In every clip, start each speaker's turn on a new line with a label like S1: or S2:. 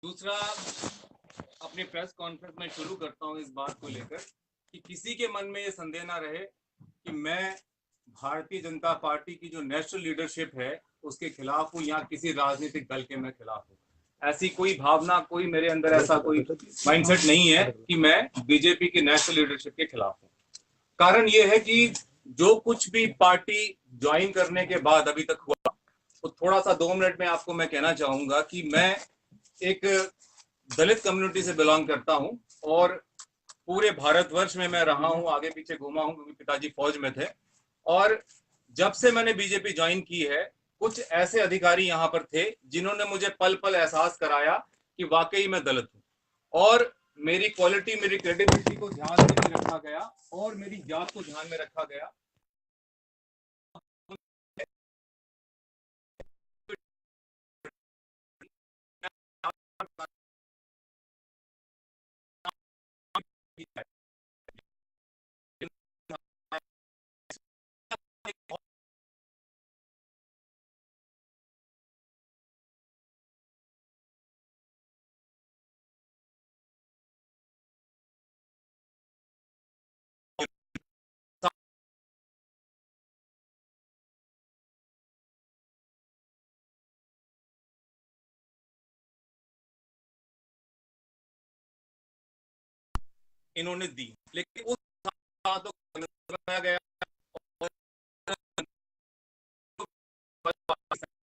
S1: दूसरा, अपनी press conference में शुरू करता हूं इस बात को लेकर कि किसी के मन में ये संदेह ना रहे कि मैं भारतीय जनता पार्टी की जो नेशनल लीडरशिप है उसके खिलाफ हूं या किसी राजनीतिक दल के मैं खिलाफ हूं। ऐसी कोई भावना, कोई मेरे अंदर ऐसा कोई माइंडसेट नहीं है कि मैं बीजेपी की नेशनल लीडरशिप के खिलाफ हूं। कारण ये है कि जो कुछ भी पार्टी ज्वाइन करने के बाद अभी तक हुआ, तो थोड़ा सा 2 मिनट में आपको मैं कहना चाहूंगा कि मैं एक दलित कम्युनिटी से बिलोंग करता हूं और पूरे भारतवर्ष में मैं रहा हूं, आगे पीछे घूमा हूं क्योंकि पिताजी फौज में थे। और जब से मैंने बीजेपी ज्वाइन की है, कुछ ऐसे अधिकारी यहां पर थे जिन्होंने मुझे पल पल एहसास कराया कि वाकई मैं दलित हूं और मेरी क्वालिटी, मेरी क्रेडिबिलिटी को ध्यान में नहीं रखा गया और मेरी जात को ध्यान में रखा गया। इन्होंने दी, लेकिन उस बनाया गया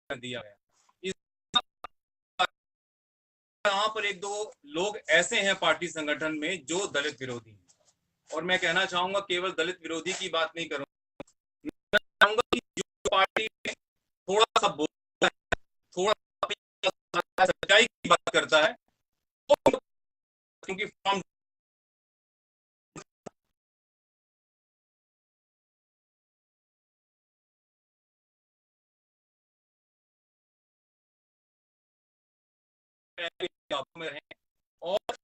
S1: दिया गया। यहाँ पर एक दो लोग ऐसे हैं पार्टी संगठन में जो दलित विरोधी हैं, और मैं कहना चाहूंगा केवल दलित विरोधी की बात नहीं करूंगा, मैं चाहूंगा कि जो पार्टी में थोड़ा सा बोलता है, थोड़ा सच्चाई की बात करता है, क्योंकि फॉर्म में रहे और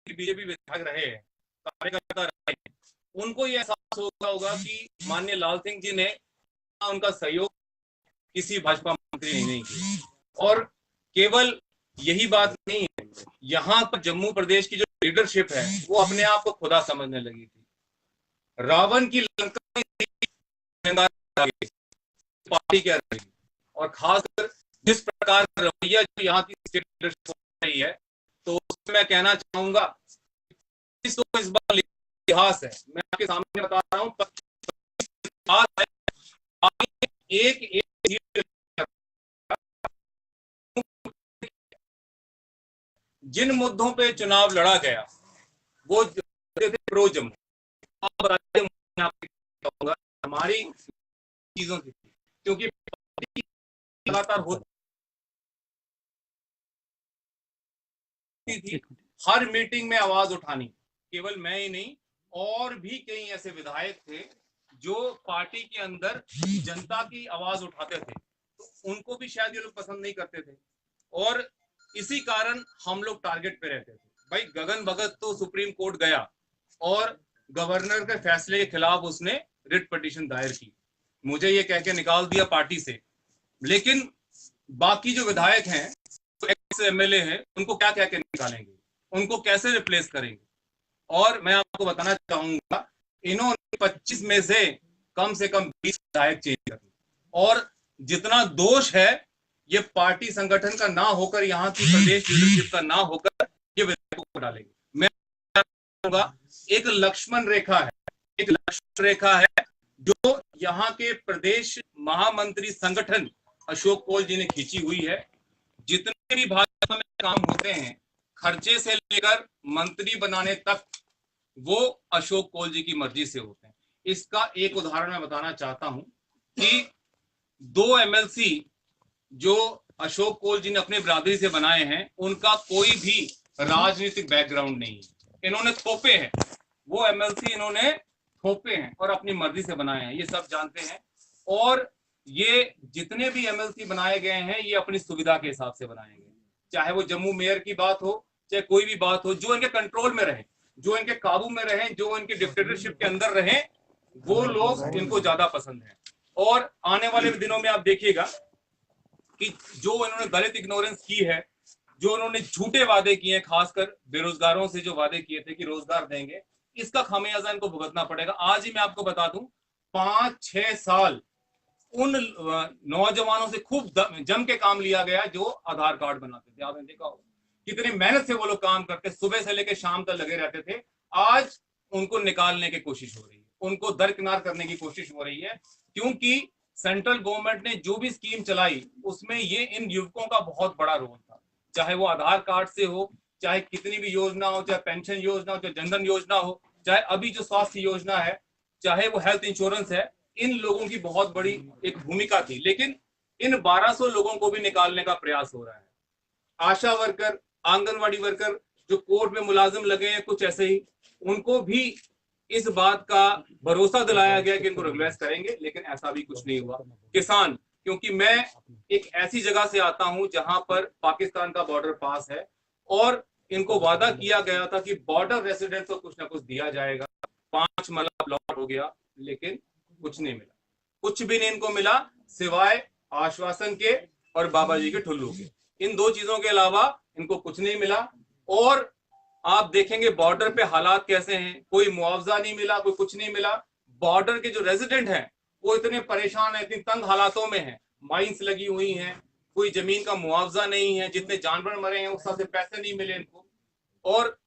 S1: बीजेपी विधायक रहे हैं, कार्यकर्ता रहे हैं, उनको ये एहसास होगा कि माननीय लाल सिंह जी ने उनका सहयोग किसी भाजपा मंत्री ने नहीं किया। और केवल यही बात नहीं है, यहाँ पर जम्मू प्रदेश की जो लीडरशिप है वो अपने आप को खुदा समझने लगी थी। रावण की लंका पार्टी क्या रही, और खासकर जिस प्रकार का रवैया जो यहाँ की स्टेट लीडरशिप हो रही है, तो उसमें मैं कहना चाहूंगा इस बार इतिहास है। मैं आपके सामने बता रहा हूँ, एक एक जिन मुद्दों पे चुनाव लड़ा गया वो थे प्रो जम्मू। हमारी चीजों से, क्योंकि लगातार होती थी, हर मीटिंग में आवाज उठानी, केवल मैं ही नहीं और भी कई ऐसे विधायक थे जो पार्टी के अंदर जनता की आवाज उठाते थे, तो उनको भी शायद ये लोग पसंद नहीं करते थे और इसी कारण हम लोग टारगेट पे रहते थे। भाई गगन भगत तो सुप्रीम कोर्ट गया और गवर्नर के फैसले के खिलाफ उसने रिट पिटीशन दायर की, मुझे ये कह के निकाल दिया पार्टी से। लेकिन बाकी जो विधायक हैं, जो एक्स एमएलए हैं, उनको क्या कह के निकालेंगे, उनको कैसे रिप्लेस करेंगे? और मैं आपको बताना चाहूंगा, इन्होंने 25 में से कम 20 विधायक चेंज कर दिए और जितना दोष है ये पार्टी संगठन का ना होकर, यहाँ की प्रदेश लीडरशिप का ना होकर ये विधायकों को डालेंगे। मैं कहूंगा एक लक्ष्मण रेखा है, एक लक्ष्मण रेखा है जो यहाँ के प्रदेश महामंत्री संगठन अशोक कौल जी ने खींची हुई है। जितने भी भाजपा में काम होते हैं, खर्चे से लेकर मंत्री बनाने तक, वो अशोक कौल जी की मर्जी से होते हैं। इसका एक उदाहरण मैं बताना चाहता हूं कि 2 एमएलसी जो अशोक कौल जी ने अपनी बिरादरी से बनाए हैं, उनका कोई भी राजनीतिक बैकग्राउंड नहीं है, इन्होंने थोपे हैं, वो एमएलसी इन्होंने थोपे हैं और अपनी मर्जी से बनाए हैं, ये सब जानते हैं। और ये जितने भी एमएलसी बनाए गए हैं, ये अपनी सुविधा के हिसाब से बनाए गए, चाहे वो जम्मू मेयर की बात हो, चाहे कोई भी बात हो, जो इनके कंट्रोल में रहे, जो इनके काबू में रहे, जो इनके डिक्टेटरशिप के अंदर रहे, वो लोग इनको ज्यादा पसंद है। और आने वाले दिनों में आप देखिएगा कि जो इन्होंने दलित इग्नोरेंस की है, जो उन्होंने झूठे वादे किए हैं, खासकर बेरोजगारों से जो वादे किए थे कि रोजगार देंगे, इसका खामियाजा इनको भुगतना पड़ेगा। आज ही मैं आपको बता दूं, 5-6 साल उन नौजवानों से खूब जम के काम लिया गया जो आधार कार्ड बनाते थे। आपने देखा होगा कितनी मेहनत से वो लोग काम करते, सुबह से लेकर शाम तक लगे रहते थे। आज उनको निकालने की कोशिश हो रही है, उनको दरकिनार करने की कोशिश हो रही है, क्योंकि सेंट्रल गवर्नमेंट ने जो भी स्कीम चलाई उसमें ये इन युवकों का बहुत बड़ा रोल था। चाहे वो आधार कार्ड से हो, चाहे कितनी भी योजना हो, चाहे पेंशन योजना हो, चाहे जनधन योजना हो, चाहे अभी जो स्वास्थ्य योजना है, चाहे वो हेल्थ इंश्योरेंस है, इन लोगों की बहुत बड़ी एक भूमिका थी। लेकिन इन 1200 लोगों को भी निकालने का प्रयास हो रहा है। आशा वर्कर, आंगनवाड़ी वर्कर जो कोर्ट में मुलाजिम लगे हैं, कुछ ऐसे ही, उनको भी इस बात का भरोसा दिलाया गया कि इनको रेगुलराइज करेंगे, लेकिन ऐसा भी कुछ नहीं हुआ। किसान, क्योंकि मैं एक ऐसी जगह से आता हूं जहां पर पाकिस्तान का बॉर्डर पास है, और इनको वादा किया गया था कि बॉर्डर रेसिडेंट को कुछ ना कुछ दिया जाएगा। 5 मरला प्लॉट हो गया, लेकिन कुछ नहीं मिला, कुछ भी नहीं इनको मिला, सिवाय आश्वासन के और बाबा जी के ठुल्लू के। इन 2 चीजों के अलावा इनको कुछ नहीं मिला। और आप देखेंगे बॉर्डर पे हालात कैसे हैं, कोई मुआवजा नहीं मिला, कोई कुछ नहीं मिला। बॉर्डर के जो रेजिडेंट हैं वो इतने परेशान हैं, इतनी तंग हालातों में हैं, माइंस लगी हुई हैं, कोई जमीन का मुआवजा नहीं है, जितने जानवर मरे हैं उस से पैसे नहीं मिले इनको। और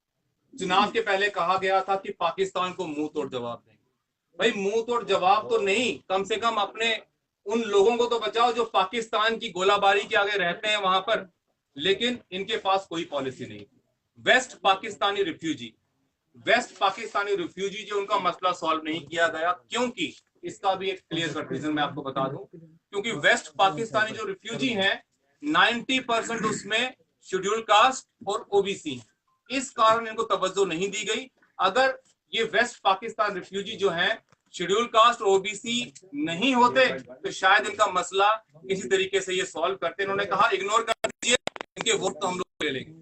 S1: चुनाव के पहले कहा गया था कि पाकिस्तान को मुंह तोड़ जवाब देंगे। भाई मुंह तोड़ जवाब तो नहीं, कम से कम अपने उन लोगों को तो बचाओ जो पाकिस्तान की गोलाबारी के आगे रहते हैं वहां पर। लेकिन इनके पास कोई पॉलिसी नहीं। वेस्ट पाकिस्तानी रिफ्यूजी जो उनका मसला सॉल्व नहीं किया गया, क्योंकि इसका भी एक क्लियर कट रीजन मैं आपको बता दूं, क्योंकि वेस्ट पाकिस्तानी जो रिफ्यूजी हैं 90% उसमें शेड्यूल कास्ट और ओबीसी, इस कारण इनको तवज्जो नहीं दी गई। अगर ये वेस्ट पाकिस्तान रिफ्यूजी जो हैं शेड्यूल कास्ट और ओबीसी नहीं होते तो शायद इनका मसला किसी तरीके से ये सॉल्व करते। इन्होंने कहा इग्नोर कर दीजिए, इनके वोट तो हम लोग ले लेंगे,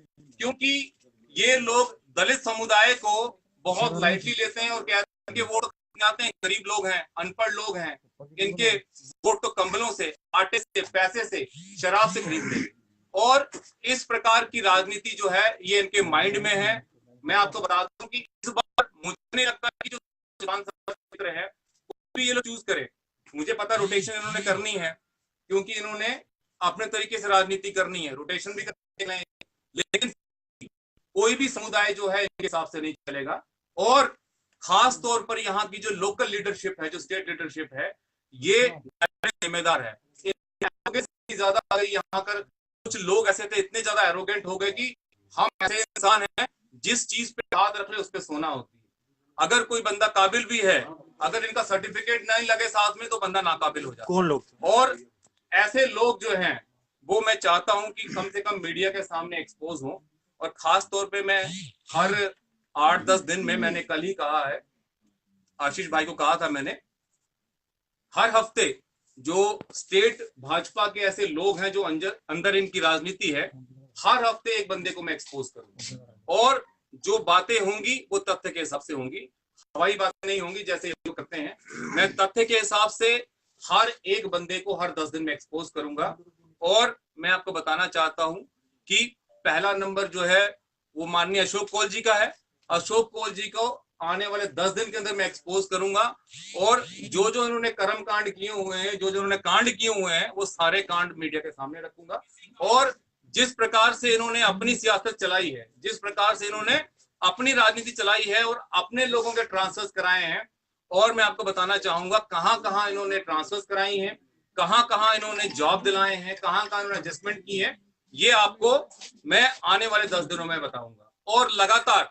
S1: क्योंकि ये लोग दलित समुदाय को बहुत लाइटली लेते हैं और कहते हैं कि वोट आते हैं, गरीब लोग हैं, अनपढ़ लोग हैं, इनके वोट तो कंबलों से, आटे से, पैसे से, शराब से खरीद लेंगे। और इस प्रकार की राजनीति जो है ये इनके माइंड में है। मैं आपको बता दूं कि इस बार मुझे नहीं लगता कि जो विधानसभा है भी ये लोग चूज करें। मुझे पता रोटेशन इन्होंने करनी है, क्योंकि इन्होंने अपने तरीके से राजनीति करनी है, रोटेशन भी करना है, लेकिन कोई भी समुदाय जो है इनके हिसाब से नहीं चलेगा। और खास तौर पर यहाँ की जो लोकल लीडरशिप है, जो स्टेट लीडरशिप है, ये जिम्मेदार है। ज्यादा यहाँ कर कुछ लोग ऐसे थे, इतने ज्यादा एरोगेंट हो गए कि हम ऐसे इंसान हैं जिस चीज पे हाथ रख ले उस पे सोना होती है। अगर कोई बंदा काबिल भी है, अगर इनका सर्टिफिकेट नहीं लगे साथ में तो बंदा नाकाबिल हो जाता है। कौन लोग? और ऐसे लोग जो हैं वो मैं चाहता हूं कि कम से कम मीडिया के सामने एक्सपोज हों। और खास तौर पे मैं हर 8-10 दिन में, मैंने कल ही कहा है, आशीष भाई को कहा था मैंने, हर हफ्ते जो स्टेट भाजपा के ऐसे लोग हैं जो अंदर इनकी राजनीति है, हर हफ्ते एक बंदे को मैं एक्सपोज करूंगा। और जो बातें होंगी वो तथ्य के हिसाब से होंगी, हवाई बातें नहीं होंगी जैसे ये लोग करते हैं। मैं तथ्य के हिसाब से हर एक बंदे को हर 10 दिन में एक्सपोज करूंगा। और मैं आपको बताना चाहता हूं कि पहला नंबर जो है वो माननीय अशोक कौल जी का है। अशोक कौल जी को आने वाले 10 दिन के अंदर मैं एक्सपोज करूंगा। और जो इन्होंने कर्म कांड किए हुए हैं, जो इन्होंने कांड किए हुए हैं, वो सारे कांड मीडिया के सामने रखूंगा। और जिस प्रकार से इन्होंने अपनी सियासत चलाई है, जिस प्रकार से इन्होंने अपनी राजनीति चलाई है और अपने लोगों के ट्रांसफर्स कराए हैं, और मैं आपको बताना चाहूंगा कहां कहां इन्होंने ट्रांसफर्स कराई हैं, कहां कहां इन्होंने जॉब दिलाए हैं, कहां कहां इन्होंने एडजस्टमेंट की है, ये आपको मैं आने वाले 10 दिनों में बताऊंगा। और लगातार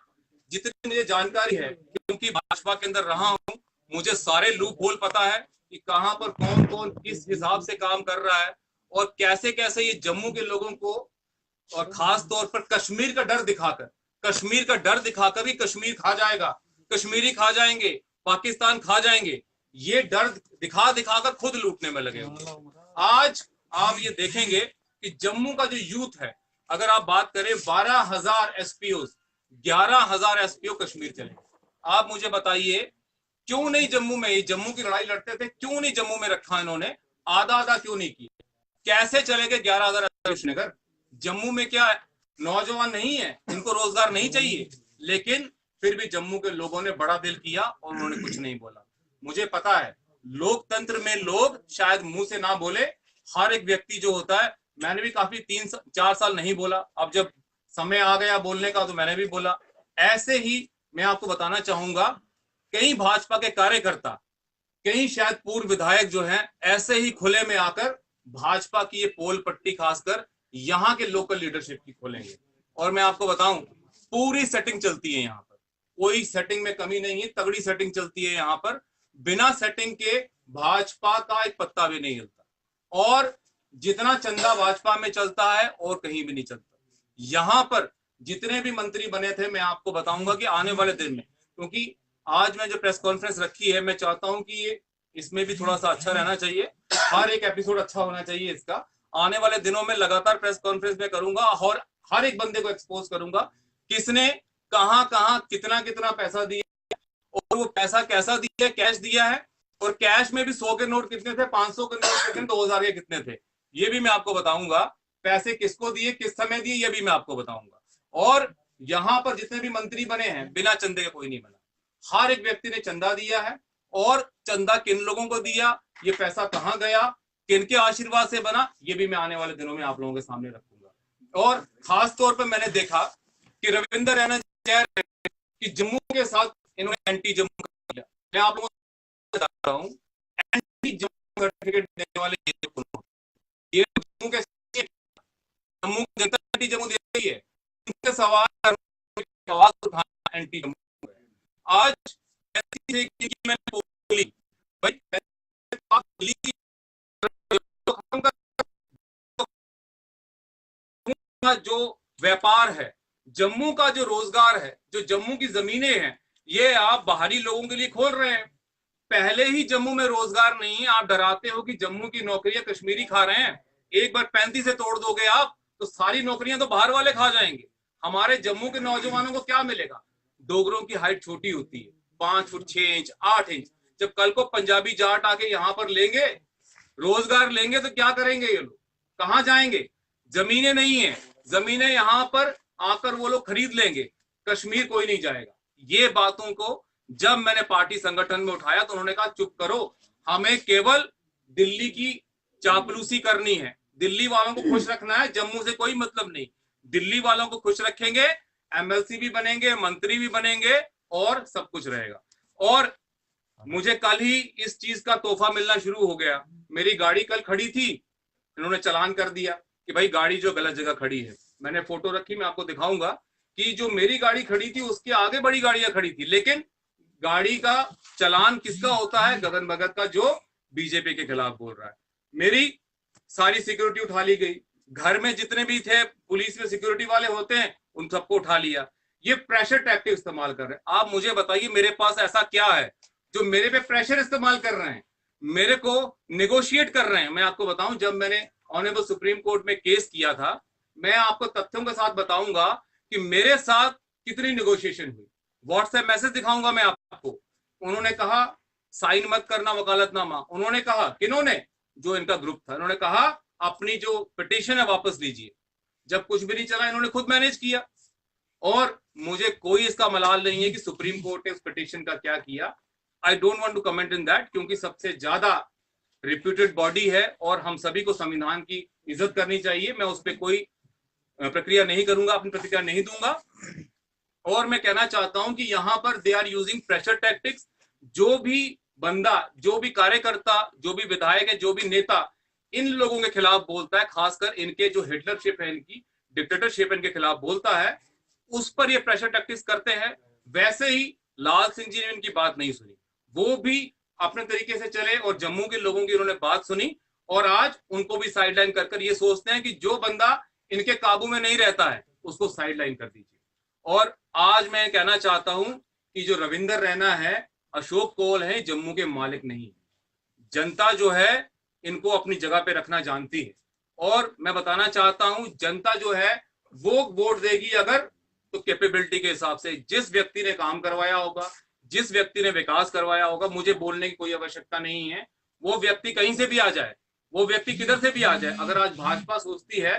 S1: जितनी मुझे जानकारी है, क्योंकि भाजपा के अंदर रहा हूं, मुझे सारे लूप होल पता है कि कहां पर कौन कौन किस हिसाब से काम कर रहा है और कैसे कैसे ये जम्मू के लोगों को, और खास तौर पर कश्मीर का डर दिखाकर कि कश्मीर खा जाएगा, कश्मीरी खा जाएंगे, पाकिस्तान खा जाएंगे, ये डर दिखा दिखाकर खुद लूटने में लगे हुए। आज आप ये देखेंगे कि जम्मू का जो यूथ है अगर आप बात करें 12,000 एसपीओ, 11,000 एसपीओ कश्मीर चले। आप मुझे बताइए क्यों नहीं जम्मू में, जम्मू की लड़ाई लड़ते थे, क्यों नहीं जम्मू में रखा इन्होंने, आधा आधा क्यों नहीं किया? कैसे चले गए 11,000 श्रीनगर? जम्मू में क्या नौजवान नहीं है, इनको रोजगार नहीं चाहिए? लेकिन फिर भी जम्मू के लोगों ने बड़ा दिल किया और उन्होंने कुछ नहीं बोला। मुझे पता है लोकतंत्र में लोग शायद मुंह से ना बोले, हर एक व्यक्ति जो होता है, मैंने भी काफी 3-4 साल नहीं बोला, अब जब समय आ गया बोलने का तो मैंने भी बोला। ऐसे ही मैं आपको बताना चाहूंगा, कई भाजपा के कार्यकर्ता, कई शायद पूर्व विधायक जो हैं, ऐसे ही खुले में आकर भाजपा की ये पोल पट्टी खासकर यहाँ के लोकल लीडरशिप की खोलेंगे। और मैं आपको बताऊं, पूरी सेटिंग चलती है यहाँ पर, कोई सेटिंग में कमी नहीं है, तगड़ी सेटिंग चलती है यहाँ पर। बिना सेटिंग के भाजपा का एक पत्ता भी नहीं हिलता, और जितना चंदा भाजपा में चलता है और कहीं भी नहीं चलता। यहाँ पर जितने भी मंत्री बने थे, मैं आपको बताऊंगा कि आने वाले दिन में, क्योंकि आज मैं जो प्रेस कॉन्फ्रेंस रखी है, मैं चाहता हूं कि ये इसमें भी थोड़ा सा अच्छा रहना चाहिए, हर एक एपिसोड अच्छा होना चाहिए इसका। आने वाले दिनों में लगातार प्रेस कॉन्फ्रेंस में करूंगा और हर एक बंदे को एक्सपोज करूंगा, किसने कहां कहां कितना कितना पैसा दिया और वो पैसा कैसा दिया, कैश दिया है, और कैश में भी 100 के नोट कितने थे, 500 के नोट कितने, 2,000 के कितने थे, ये भी मैं आपको बताऊंगा। पैसे किसको दिए, किस समय दिए, ये भी मैं आपको बताऊंगा। और यहां पर जितने भी मंत्री बने हैं, बिना चंदे के कोई नहीं बना, हर एक व्यक्ति ने चंदा दिया है, और चंदा किन लोगों को दिया, ये पैसा कहां गया, किन के आशीर्वाद से बना, ये भी मैं आने वाले दिनों में आप लोगों के सामने रखूंगा। और खास तौर पर मैंने देखा कि रविंदर रैना कह रहे हैं कि जम्मू के साथ इन्होंने एंटी जम्मू कर दिया। मैं आप लोगों को बता रहा हूं, एंटी जम्मू सर्टिफिकेट देने वाले ये जम्मू के जम्मू जनता एंटी जम्मू दे रही है, उनके सवाल आवाज उठाना एंटी जम्मू। आज मैंने बोली भाई, जो व्यापार है, जम्मू का जो रोजगार है, जो जम्मू की जमीनें हैं, ये आप बाहरी लोगों के लिए खोल रहे हैं। पहले ही जम्मू में रोजगार नहीं है, आप डराते हो कि जम्मू की नौकरियां कश्मीरी खा रहे हैं। एक बार 35 से तोड़ दोगे आप तो सारी नौकरियां तो बाहर वाले खा जाएंगे। हमारे जम्मू के नौजवानों को क्या मिलेगा? डोगरों की हाइट छोटी होती है, 5 फुट 6 इंच 8 इंच। जब कल को पंजाबी जाट आके यहाँ पर लेंगे, रोजगार लेंगे, तो क्या करेंगे ये लोग? कहाँ जाएंगे? जमीनें नहीं है, जमीनें यहाँ पर आकर वो लोग खरीद लेंगे, कश्मीर कोई नहीं जाएगा। ये बातों को जब मैंने पार्टी संगठन में उठाया तो उन्होंने कहा चुप करो, हमें केवल दिल्ली की चापलूसी करनी है, दिल्ली वालों को खुश रखना है, जम्मू से कोई मतलब नहीं। दिल्ली वालों को खुश रखेंगे, एमएलसी भी बनेंगे, मंत्री भी बनेंगे, और सब कुछ रहेगा। और मुझे कल ही इस चीज का तोहफा मिलना शुरू हो गया। मेरी गाड़ी कल खड़ी थी, इन्होंने चालान कर दिया कि भाई गाड़ी जो गलत जगह खड़ी है। मैंने फोटो रखी, मैं आपको दिखाऊंगा कि जो मेरी गाड़ी खड़ी थी उसके आगे बड़ी गाड़ियां खड़ी थी, लेकिन गाड़ी का चालान किसका होता है? गगन भगत का, जो बीजेपी के खिलाफ बोल रहा है। मेरी सारी सिक्योरिटी उठा ली गई, घर में जितने भी थे पुलिस में सिक्योरिटी वाले होते हैं उन सबको उठा लिया। ये प्रेशर टैक्टिक इस्तेमाल कर रहे हैं। आप मुझे बताइए मेरे पास ऐसा क्या है जो मेरे पे प्रेशर इस्तेमाल कर रहे हैं, मेरे को नेगोशिएट कर रहे हैं? मैं आपको बताऊं, जब मैंने ऑनरेबल सुप्रीम कोर्ट में केस किया था, मैं आपको तथ्यों के साथ बताऊंगा कि मेरे साथ कितनी नेगोशिएशन हुई। व्हाट्सएप मैसेज दिखाऊंगा मैं आपको। उन्होंने कहा साइन मत करना वकालतनामा। उन्होंने कहा, किन्होंने? जो इनका ग्रुप था, उन्होंने कहा अपनी जो पिटीशन है वापस लीजिए। जब कुछ भी नहीं चला, इन्होंने खुद मैनेज किया। और मुझे कोई इसका मलाल नहीं है कि सुप्रीम कोर्ट ने उस पिटीशन का क्या किया। I don't want to comment in that, क्योंकि सबसे ज्यादा रिप्यूटेड बॉडी है और हम सभी को संविधान की इज्जत करनी चाहिए। मैं उस पर कोई प्रक्रिया नहीं करूंगा, अपनी प्रतिक्रिया नहीं दूंगा। और मैं कहना चाहता हूं कि यहां पर they are using pressure tactics. जो भी बंदा, जो भी कार्यकर्ता, जो भी विधायक है, जो भी नेता इन लोगों के खिलाफ बोलता है, खासकर इनके जो हिटलरशिप है, इनकी डिक्टेटरशिप इनके खिलाफ बोलता है, उस पर ये प्रेशर टैक्टिक्स करते हैं। वैसे ही लाल सिंह जी ने इनकी बात नहीं सुनी, वो भी अपने तरीके से चले और जम्मू के लोगों की उन्होंने बात सुनी, और आज उनको भी साइडलाइन कर ये सोचते हैं कि जो बंदा इनके काबू में नहीं रहता है उसको साइडलाइन कर दीजिए। और आज मैं कहना चाहता हूं कि जो रविंदर रैना है, अशोक कोल है, जम्मू के मालिक नहीं। जनता जो है इनको अपनी जगह पे रखना जानती है। और मैं बताना चाहता हूं, जनता जो है वो वोट देगी अगर तो कैपेबिलिटी के हिसाब से, जिस व्यक्ति ने काम करवाया होगा, जिस व्यक्ति ने विकास करवाया होगा। मुझे बोलने की कोई आवश्यकता नहीं है, वो व्यक्ति कहीं से भी आ जाए, वो व्यक्ति किधर से भी आ जाए। अगर आज भाजपा सोचती है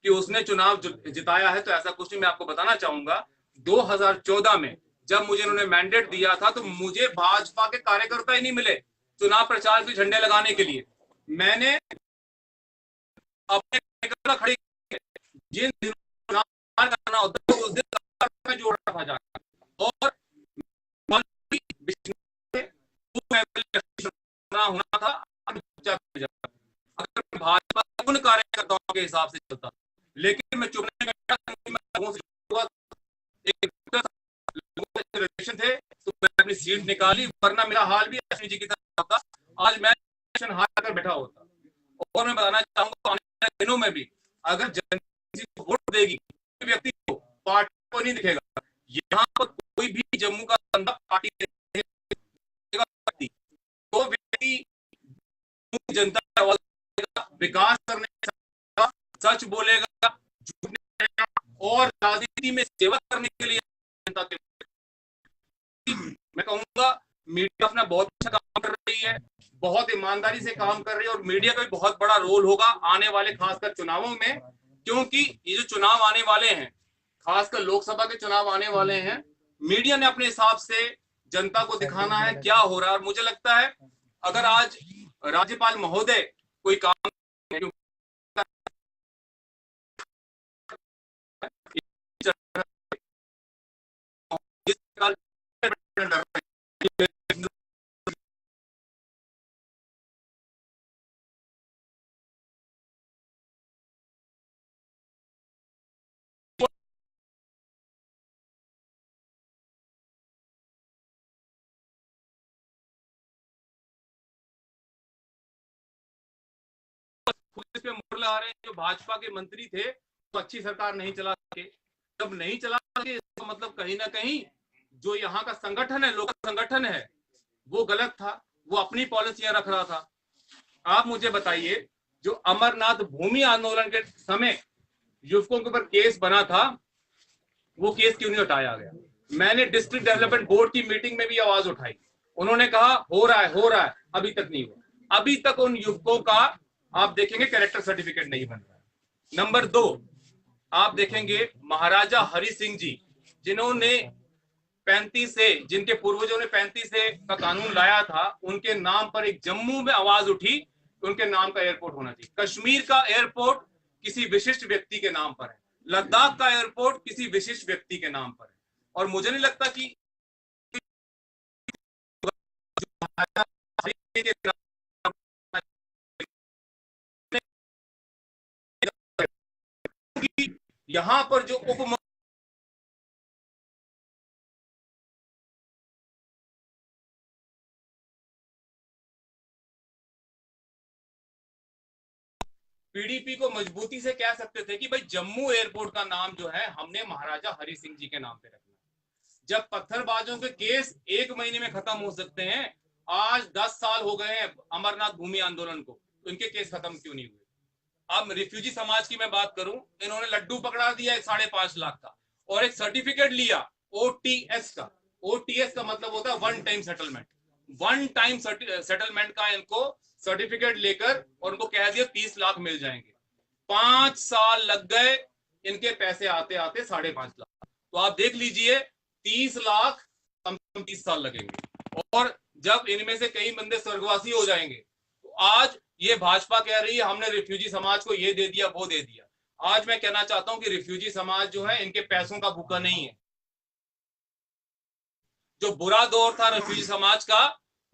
S1: कि उसने चुनाव जिताया है, तो ऐसा कुछ नहीं। मैं आपको बताना चाहूंगा 2014 में जब मुझे उन्होंने मैंडेट दिया था, तो मुझे भाजपा के कार्यकर्ता ही नहीं मिले चुनाव प्रचार के झंडे लगाने के लिए। मैंने अपने कार्यकर्ता खड़े जिन दिनों करना होता है उस दिन में जोड़ रखा जाता और होना था। अगर भाजपा उन कार्यकर्ताओं के हिसाब से चलता, लेकिन मैं चुप नहीं बैठा, थे तो मैं अपनी सीट निकाली, वरना मेरा हाल भी अश्विनी जी की तरह होता। आज मैं हार कर बैठा होता। और मैं बताना चाहूंगा आने वाले दिनों में भी अगर जनता वोट देगी, व्यक्ति को, पार्टी को नहीं दिखेगा। यहाँ पर कोई भी जम्मू का बंदा पार्टी तो व्यक्ति जनता का आवाज देगा, विकास करने का, सच बोलेगा, झूठ नहीं बोलेगा और राजनीति में सेवा करने के लिए जनता के। मैं कहूंगा मीडिया अपना बहुत अच्छा काम कर रही है, बहुत ईमानदारी से काम कर रही है और मीडिया का भी बहुत बड़ा रोल होगा आने वाले खासकर चुनावों में, क्योंकि ये जो चुनाव आने वाले हैं, खासकर लोकसभा के चुनाव आने वाले हैं, मीडिया ने अपने हिसाब से जनता को दिखाना है क्या हो रहा है। और मुझे लगता है अगर आज राज्यपाल महोदय कोई काम पुलिस पे मोड़ लगा रहे हैं। जो भाजपा के मंत्री थे तो अच्छी सरकार नहीं चला सके, जब नहीं चला सके तो मतलब कहीं ना कहीं जो यहाँ का संगठन है, लोकल संगठन है, वो गलत था, वो अपनी पॉलिसियां रख रहा था। आप मुझे बताइए, जो अमरनाथ भूमि आंदोलन के समय युवकों के ऊपर केस बना था, वो केस क्यों नहीं हटाया गया? मैंने डिस्ट्रिक्ट डेवलपमेंट बोर्ड की मीटिंग में भी आवाज उठाई, उन्होंने कहा हो रहा है, अभी तक नहीं हुआ। अभी तक उन युवकों का आप देखेंगे कैरेक्टर सर्टिफिकेट नहीं बन रहा। नंबर 2, आप देखेंगे महाराजा हरि सिंह जी, जिन्होंने 35 से, जिनके पूर्वजों ने 35 से का कानून लाया था, उनके नाम पर एक जम्मू में आवाज उठी, उनके नाम का एयरपोर्ट होना चाहिए। कश्मीर का एयरपोर्ट किसी विशिष्ट व्यक्ति के नाम पर है, लद्दाख का एयरपोर्ट किसी विशिष्ट व्यक्ति के नाम पर है। और मुझे नहीं लगता कि यहां पर जो उप पीडीपी को मजबूती से कह सकते थे कि भाई जम्मू एयरपोर्ट का नाम जो है हमने महाराजा हरि सिंह जी के नाम पे रखना। जब पत्थरबाजों के केस 1 महीने में खत्म हो सकते हैं, आज 10 साल हो गए हैं अमरनाथ भूमि आंदोलन को, तो इनके केस खत्म क्यों नहीं हुए? अब रिफ्यूजी समाज की मैं बात करूं, इन्होंने लड्डू पकड़ा दिया 5.5 लाख का और एक सर्टिफिकेट लिया ओटीएस का। ओटीएस का मतलब होता है one time settlement. One time settlement का इनको सर्टिफिकेट लेकर और उनको कह दिया 30 लाख मिल जाएंगे। 5 साल लग गए इनके पैसे आते आते 5.5 लाख। तो आप देख लीजिए 30 लाख कम से कम 30 साल लगेंगे। और जब इनमें से कई बंदे स्वर्गवासी हो जाएंगे, तो आज ये भाजपा कह रही है हमने रिफ्यूजी समाज को ये दे दिया वो दे दिया। आज मैं कहना चाहता हूं कि रिफ्यूजी समाज जो है इनके पैसों का भूखा नहीं है। जो बुरा दौर था रिफ्यूजी समाज का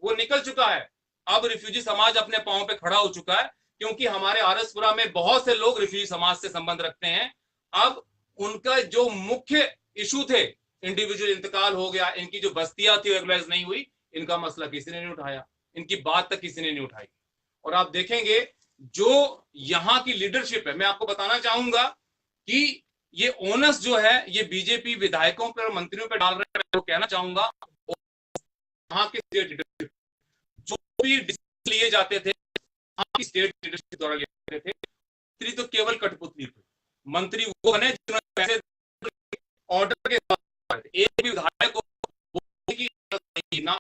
S1: वो निकल चुका है। अब रिफ्यूजी समाज अपने पांव पे खड़ा हो चुका है, क्योंकि हमारे आरएसपुरा में बहुत से लोग रिफ्यूजी समाज से संबंध रखते हैं। अब उनका जो मुख्य इशू थे, इंडिविजुअल इंतकाल हो गया, इनकी जो बस्तियां थी रेगुलराइज नहीं हुई, इनका मसला किसी ने नहीं उठाया, इनकी बात तक किसी ने नहीं उठाई। और आप देखेंगे जो यहाँ की लीडरशिप है, मैं आपको बताना चाहूंगा कि ये ओनस जो है ये बीजेपी विधायकों पर, मंत्रियों पर डाल रहे हैं। मैं तो कहना चाहूंगा यहाँ के स्टेट लीडरशिप जो भी डिसीजन लिए जाते थे, यहाँ की स्टेट लीडरशिप द्वारा लिए जाते थे, तो केवल कठपुतली थी। मंत्री वो बने जिन्होंने पैसे ऑर्डर के साथ, एक भी विधायक को ना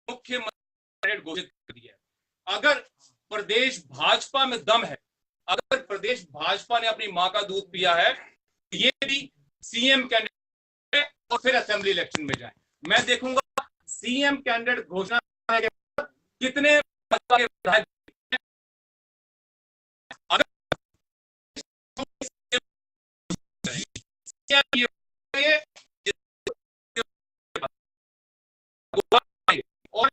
S1: मुख्यमंत्री घोषित कर दिया है। अगर प्रदेश भाजपा में दम है, अगर प्रदेश भाजपा ने अपनी मां का दूध पिया है, ये भी सीएम कैंडिडेट और फिर असेंबली इलेक्शन में जाए। मैं देखूंगा सीएम कैंडिडेट घोषणा के बाद कितने विधायक, अगर और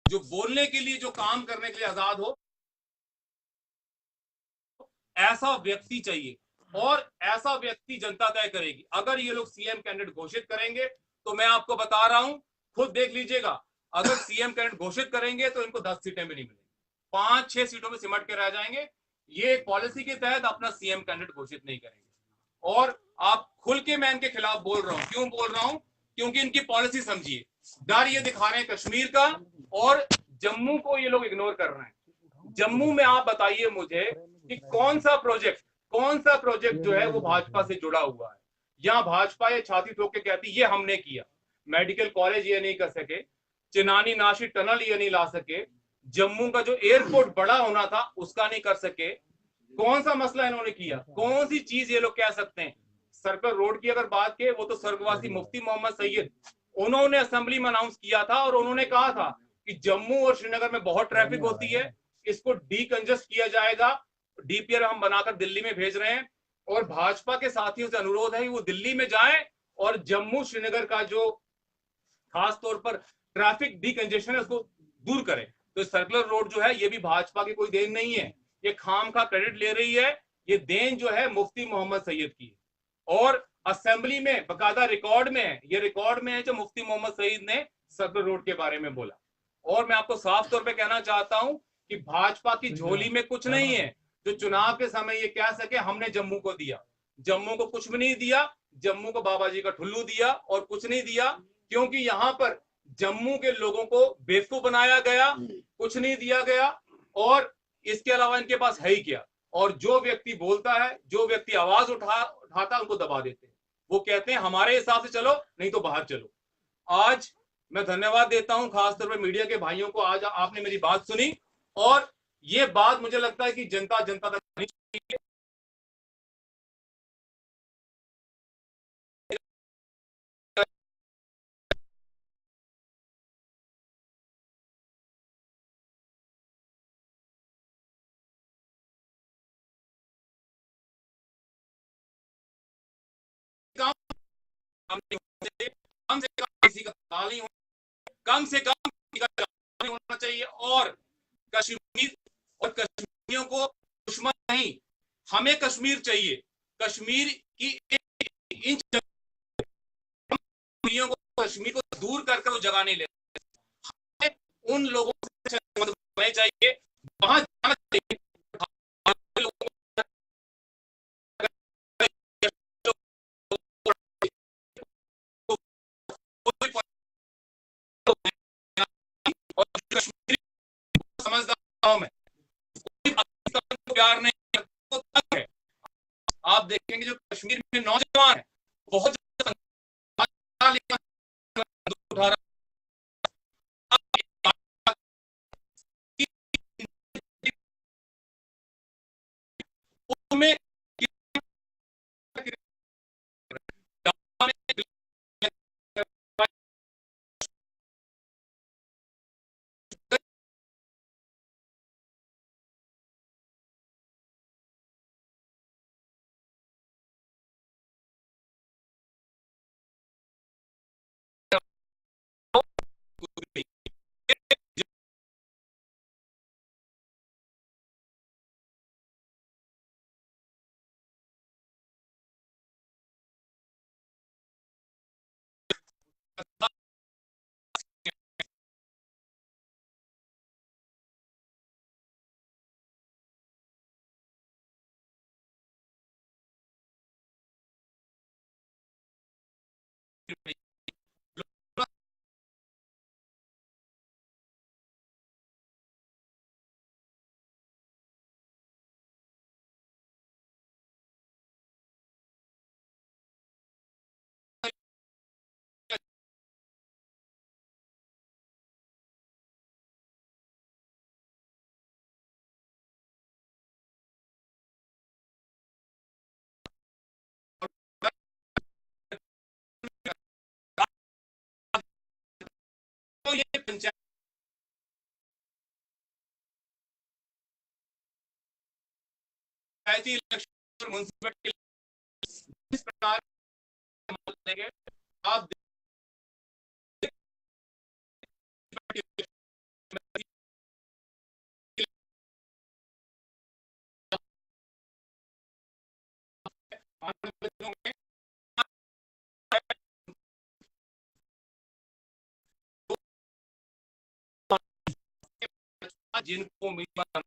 S1: जो बोलने के लिए, जो काम करने के लिए आजाद हो, ऐसा व्यक्ति चाहिए। और ऐसा व्यक्ति जनता तय करेगी। अगर ये लोग सीएम कैंडिडेट घोषित करेंगे तो मैं आपको बता रहा हूं, खुद देख लीजिएगा, अगर सीएम कैंडिडेट घोषित करेंगे तो इनको 10 सीटें भी नहीं मिलेंगी, 5-6 सीटों में सिमट के रह जाएंगे। ये पॉलिसी के तहत अपना सीएम कैंडिडेट घोषित नहीं करेंगे। और आप खुल के, मैं इनके खिलाफ बोल रहा हूं, क्यों बोल रहा हूं? क्योंकि इनकी पॉलिसी समझिए, डर ये दिखा रहे हैं कश्मीर का, और जम्मू को ये लोग इग्नोर कर रहे हैं। जम्मू में आप बताइए मुझे कि कौन सा प्रोजेक्ट जो है वो भाजपा से जुड़ा हुआ है। यहाँ भाजपा ये छाती ठोक के कहती ये हमने किया, मेडिकल कॉलेज ये नहीं कर सके, चिनानी नाशी टनल ये नहीं ला सके, जम्मू का जो एयरपोर्ट बड़ा होना था उसका नहीं कर सके। कौन सा मसला इन्होंने किया? कौन सी चीज ये लोग कह सकते हैं? सर्कल रोड की अगर बात की, वो तो स्वर्गवासी मुफ्ती मोहम्मद सैयद, उन्होंने असेंबली में अनाउंस किया था और उन्होंने कहा था कि जम्मू और श्रीनगर में बहुत ट्रैफिक होती है, इसको डीकंजस्ट किया जाएगा, डीपीआर हम बनाकर दिल्ली में भेज रहे हैं। और भाजपा के साथियों से अनुरोध है कि वो दिल्ली में जाएं और जम्मू श्रीनगर का जो खास तौर पर ट्रैफिक डीकंजेशन है उसको दूर करें। तो सर्कुलर रोड जो है ये भी भाजपा की कोई देन नहीं है, ये खाम का क्रेडिट ले रही है, ये देन जो है मुफ्ती मोहम्मद सैयद की है। और असेंबली में बकायदा रिकॉर्ड में है, ये रिकॉर्ड में है जो मुफ्ती मोहम्मद सईद ने सर्कुलर रोड के बारे में बोला। और मैं आपको साफ तौर पे कहना चाहता हूं कि भाजपा की झोली में कुछ नहीं है जो चुनाव के समय ये कह सके हमने जम्मू को दिया। जम्मू को कुछ भी नहीं दिया, जम्मू को बाबा जी का ठुल्लू दिया और कुछ नहीं दिया, क्योंकि यहां पर जम्मू के लोगों को बेवकूफ बनाया गया, कुछ नहीं दिया गया। और इसके अलावा इनके पास है ही क्या? और जो व्यक्ति बोलता है, जो व्यक्ति आवाज उठाता है, उनको दबा देते हैं। वो कहते हैं हमारे हिसाब से चलो, नहीं तो बाहर चलो। आज मैं धन्यवाद देता हूं खासतौर पर मीडिया के भाइयों को, आज आपने मेरी बात सुनी, और ये बात मुझे लगता है कि जनता तक नहीं चाहिए। कम से कम किसी का ताल नहीं, कम से कम होना चाहिए। और कश्मीर और कश्मीरियों को दुश्मन नहीं, हमें कश्मीर चाहिए। कश्मीर की एक इंच को, कश्मीर को दूर करके वो जगह नहीं ले, उन लोगों से मदद चाहिए, वहां जाना चाहिए। और कश्मीरी समझदार हूं मैं, प्यार नहीं है। आप देखेंगे जो कश्मीर में नौजवान है बहुत उठा रहा में तो ये पंचायती इलेक्शन और म्यूनसिपल इस प्रकार देंगे आप जिनको उम्मीदवार